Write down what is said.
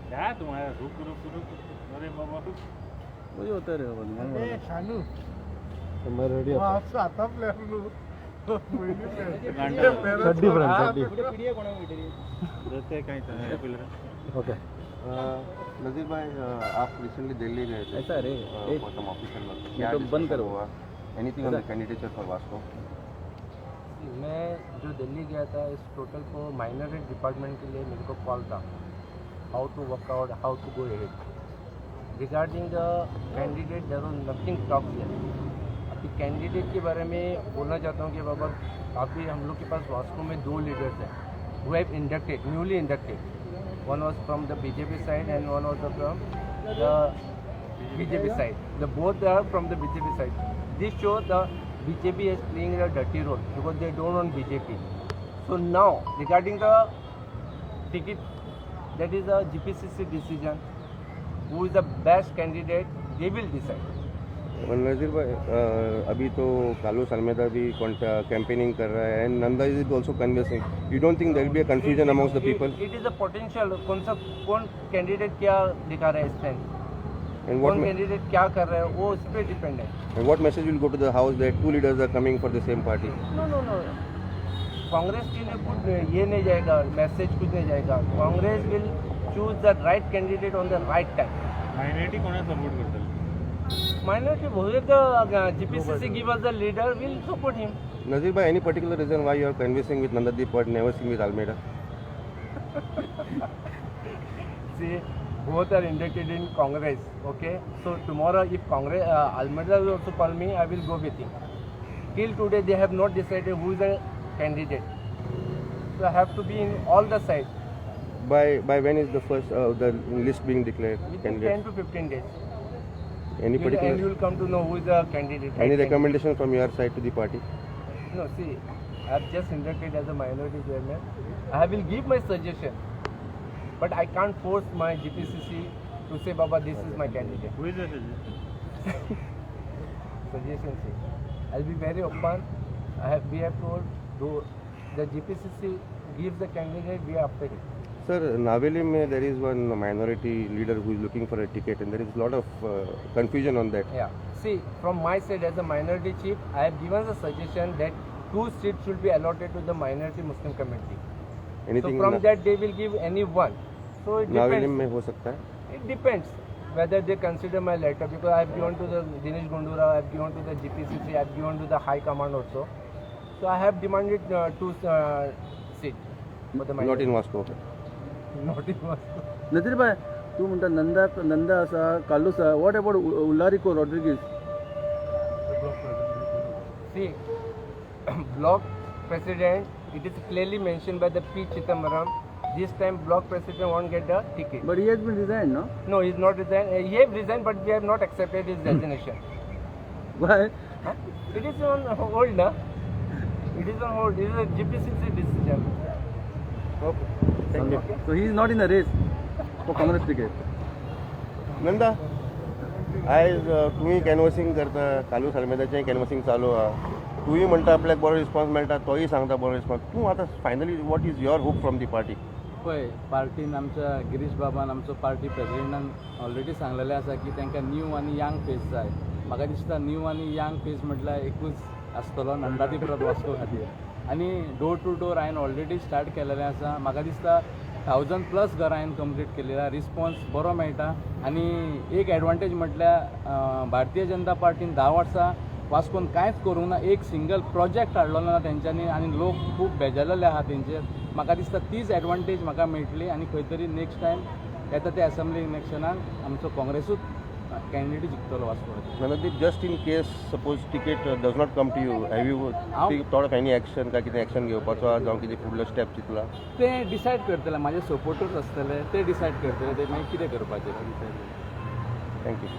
क्या तुम्हारा रुक रुक रुक, अरे बाबा रुक. वही होता रे बाबा. शानू मैं रेडी वो आज आता प्लेयर लो सड्डी फ्रेंड सड्डी. जैसे कहीं तो है पिलर. ओके. नज़ीर भाई आप रिसेंटली दिल्ली गए थे ऐसा रे फॉर सम ऑफिशियल वर्क. ये तो बंद करो. हुआ anything on the candidature for Vasco? मैं जो दिल्ली गया था इस टोटल को माइनर डिपार्टमेंट के लिए मेरे को कॉल था how to work out how to go head regarding the candidate there was nothing talk here. अभी कैंडिडेट के बारे में बोलना चाहता हूँ कि बाबा अभी हम लोग के पास वास्को में 2 लीडर्स हैं who have inducted newly inducted. One was from the BJP side and one was from the BJP side. The both are from the BJP side. This shows the BJP is playing a dirty role because they don't want BJP. So now regarding the ticket, that is a GPCC decision. Who is the best candidate? They will decide. नज़ीर भाई अभी तो कालूस अलमेदा भी campaigning कर रहा है and Nanda is also convincing. You don't think there will be a confusion amongst the people? It is a potential. कौन candidate क्या दिखा रहा है इस टाइम, एंड कौन कैंडिडेट क्या कर रहा है वो उस पर डिपेंड है. And what message will go to the house that 2 leaders are coming for the same party? No no no Congress के लिए कुछ ये नहीं जाएगा, मैसेज कुछ नहीं जाएगा. Congress will choose the right candidate on the right time. Minority कोणाला सपोर्ट करतात? माइनॉरिटी बहुतेक the GPCC give us the leader will support him. Nazir bhai, any particular reason why you are convincing with Nandadeep but never seen with Almeida? See, both are inducted in Congress. Okay, so tomorrow if Congress Almeida will also call me, I will go with him. Till today they have not decided who is the candidate. So I have to be in all the sides. By when is the first the list being declared? Within 10 to 15 days. Any And you particular will come to know who is the candidate. any recommendation from your side to the party? No, see, I have just inducted as a minority chairman. I will give my suggestion, but I can't force my GPCC to say, Baba, this is my candidate. Who is that? Suggestion, see, I'll be very open. We have told the GPCC gives the candidate, we are after it. Sir, Naveli mein there is one minority leader who is looking for a ticket and there is a lot of confusion on that. Yeah. See, from my side as a minority chief, I have given the suggestion that 2 seats should be allotted to the minority Muslim community. Anything So from that they will give any one. So it Naveli depends. mein ho sakta hai? It depends whether they consider my letter, because I have given to the Dinesh Gundura, I have given to the GPCC, I have given to the High Command also. So I have demanded 2 seats for the minority. Not in Moscow. Not in Moscow. Nazir भाई तू म्हणता नंदा असा कालूसा. What about Ularico Rodrigues? See, block president, it is clearly mentioned by the P. Chidambaram. This time block president won't get the ticket. But he has been resigned, no? No, he is not resigned. He have resigned, but we have not accepted his resignation. Why? Huh? It is on hold, na? It is on hold. It is a GPCC decision. Okay. Thank you. So he is not in the race for Congress ticket. Nanda आज तुम्ही कॅनवसिंग करता, कालूस अलमेदाचें कॅनवसिंग चालू आहा. तूंय म्हणटा आपल्याक बरो response मेळटा, तोय सांगता बरो रिस्पॉन्स. तूं आतां finally what is your hope from the party? पळय, पार्टीन आमच्या गिरीश बाबान आमचो पार्टी प्रेसिडेंटान ऑलरेडी सांगलेलें आसा की तांकां न्यू आनी यंग फेस जाय. म्हाका दिसता न्यू आनी यंग फेस म्हटल्यार एकूच आसतलो नंदादीप वास्को खातीर. आनी डोर टू डोर हांवें ऑलरेडी स्टार्ट केलेलें आसा. म्हाका दिसता 1000+ घरां हांवें कंप्लीट केलेला. रिस्पॉन्स बरो मेळटा. आनी एक एडवांटेज म्हटल्यार भारतीय जनता पार्टीन 10 वर्सां वास्कोन कांयच करूंक ना. एक सिंगल प्रोजेक्ट हाडलो ना तेंच्यांनी आनी लोक खूब बेजारलेले आहा तेंचेर. म्हाका दिसता तीच एडवांटेज म्हाका मेळटली आनी खंय तरी नेक्स्ट टायम येता त्या असेंब्ली इलेक्शनाक आमचो काँग्रेसूच कॅन्डिडेट जिखतलो Vasco. Nandadeep, just in case suppose ticket does not come to you, have you thought of any action काय कितें एक्शन घेवपाचो जावं कितें फुडलो स्टेप चिंतला? ते डिसायड करतले, म्हाजे सपोर्टर्स आसतले ते डिसायड करतले ते मागीर कितें करपाचें ते डिसायड. थँक्यू.